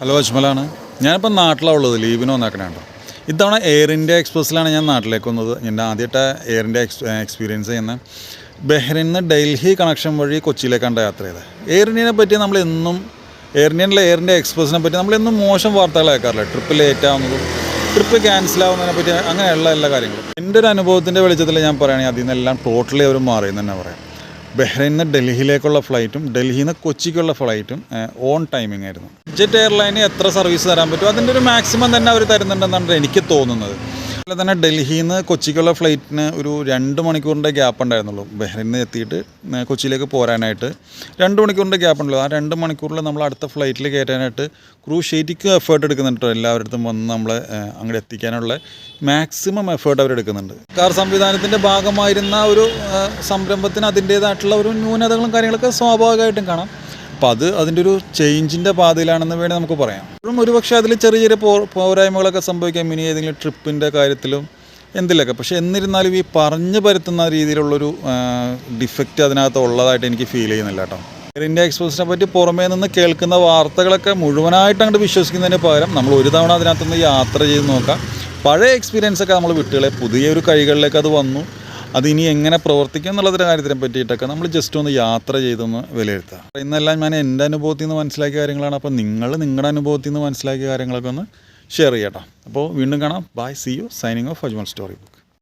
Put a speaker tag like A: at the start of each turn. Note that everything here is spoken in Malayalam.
A: ഹലോ അജ്മലാണ്. ഞാനിപ്പോൾ നാട്ടിലാണ് ഉള്ളത്, ലീവിന് വന്നേക്കണുണ്ടോ. ഇത്തവണ എയർ ഇന്ത്യ എക്സ്പ്രസ്സിലാണ് ഞാൻ നാട്ടിലേക്ക് വന്നത്. എൻ്റെ ആദ്യമായിട്ട് എയർ ഇന്ത്യ എക്സ്പീരിയൻസ് ചെയ്യുന്ന ബഹ്റൈനിൽ നിന്ന് ഡൽഹി കണക്ഷൻ വഴി കൊച്ചിയിലേക്കാണ് യാത്ര ചെയ്തത്. എയർ ഇന്ത്യനെ പറ്റി നമ്മളെന്നും എയർ ഇന്ത്യ എക്സ്പ്രസ്സിനെ പറ്റി നമ്മളെന്നും മോശം വാർത്തകൾ കേൾക്കാറില്ല. ട്രിപ്പ് ലേറ്റ് ആവുന്നതും ട്രിപ്പ് ക്യാൻസൽ ആവുന്നതിനെ പറ്റി അങ്ങനെയുള്ള എല്ലാ കാര്യങ്ങളും എൻ്റെ ഒരു അനുഭവത്തിൻ്റെ വെളിച്ചത്തിൽ ഞാൻ പറയുകയാണെങ്കിൽ അതിൽ നിന്നെല്ലാം ടോട്ടലി അവർ മാറിയെന്ന് തന്നെ പറയാം. ബഹ്റൈനിൽ നിന്ന് ഡൽഹിയിലേക്കുള്ള ഫ്ലൈറ്റും ഡൽഹിയിൽ നിന്ന് കൊച്ചിക്കുള്ള ഫ്ലൈറ്റും ഓൺ ടൈമിംഗ് ആയിരുന്നു. ജെറ്റ് എയർലൈന് എത്ര സർവീസ് തരാൻ പറ്റും അതിൻ്റെ ഒരു മാക്സിമം തന്നെ അവർ തരുന്നുണ്ടെന്നാണ് എനിക്ക് തോന്നുന്നത്. അതുപോലെ തന്നെ ഡൽഹിയിൽ നിന്ന് കൊച്ചിക്കുള്ള ഫ്ലൈറ്റിന് ഒരു 2 മണിക്കൂറിൻ്റെ ഗ്യാപ്പ് ഉണ്ടായിരുന്നുള്ളൂ. ബഹ്റൈനിൽ നിന്ന് എത്തിയിട്ട് കൊച്ചിയിലേക്ക് പോരാനായിട്ട് 2 മണിക്കൂറിൻ്റെ ഗ്യാപ്പ് ഉണ്ടല്ലോ. ആ 2 മണിക്കൂറിൽ നമ്മൾ അടുത്ത ഫ്ലൈറ്റിൽ കയറ്റാനായിട്ട് ക്രൂ ശരിക്കും എഫേർട്ട് എടുക്കുന്നുണ്ട്. എല്ലാവരുടെ വന്ന് നമ്മളെ അങ്ങോട്ട് എത്തിക്കാനുള്ള മാക്സിമം എഫേർട്ട് അവരെടുക്കുന്നുണ്ട്. കാർ സംവിധാനത്തിൻ്റെ ഭാഗമായിരുന്ന ഒരു സംരംഭത്തിന് അതിൻ്റേതായിട്ടുള്ള ഒരു ന്യൂനതകളും കാര്യങ്ങളൊക്കെ സ്വാഭാവികമായിട്ടും കാണാം. അപ്പോൾ അതിൻ്റെ ഒരു ചേഞ്ചിൻ്റെ പാതയിലാണെന്ന് വേണമെങ്കിൽ നമുക്ക് പറയാം. ഇപ്പോഴും ഒരുപക്ഷെ അതിൽ ചെറിയ ചെറിയ പോരായ്മകളൊക്കെ സംഭവിക്കാം, ഇനി ഏതെങ്കിലും ട്രിപ്പിൻ്റെ കാര്യത്തിലും എന്തിലൊക്കെ. പക്ഷേ എന്നിരുന്നാലും ഈ പറഞ്ഞു പരത്തുന്ന രീതിയിലുള്ളൊരു ഡിഫക്റ്റ് അതിനകത്ത് ഉള്ളതായിട്ട് എനിക്ക് ഫീൽ ചെയ്യുന്നില്ല കേട്ടോ. എയർ ഇന്ത്യ എക്സ്പ്രസ്സിനെ പറ്റി പുറമേ നിന്ന് കേൾക്കുന്ന വാർത്തകളൊക്കെ മുഴുവനായിട്ട് അങ്ങോട്ട് വിശ്വസിക്കുന്നതിന് പകരം നമ്മൾ ഒരു തവണ അതിനകത്തുനിന്ന് യാത്ര ചെയ്ത് നോക്കാം. പഴയ എക്സ്പീരിയൻസൊക്കെ നമ്മൾ വിട്ടുകളെ, പുതിയൊരു കൈകളിലേക്ക് അത് വന്നു. അതിനി എങ്ങനെ പ്രവർത്തിക്കും എന്നുള്ളതിൻ്റെ കാര്യത്തിനെ പറ്റിയിട്ടൊക്കെ നമ്മൾ ജസ്റ്റ് ഒന്ന് യാത്ര ചെയ്തൊന്ന് വിലയിരുത്തുക. ഇന്നെല്ലാം ഞാൻ എൻ്റെ അനുഭവത്തിൽ നിന്ന് മനസ്സിലാക്കിയ കാര്യങ്ങളാണ്. അപ്പോൾ നിങ്ങൾ നിങ്ങളുടെ അനുഭവത്തിൽ നിന്ന് മനസ്സിലാക്കിയ കാര്യങ്ങളൊക്കെ ഒന്ന് ഷെയർ ചെയ്യട്ടോ. അപ്പോൾ വീണ്ടും കാണാം. Bye, see you. Signing off Ajmal story book.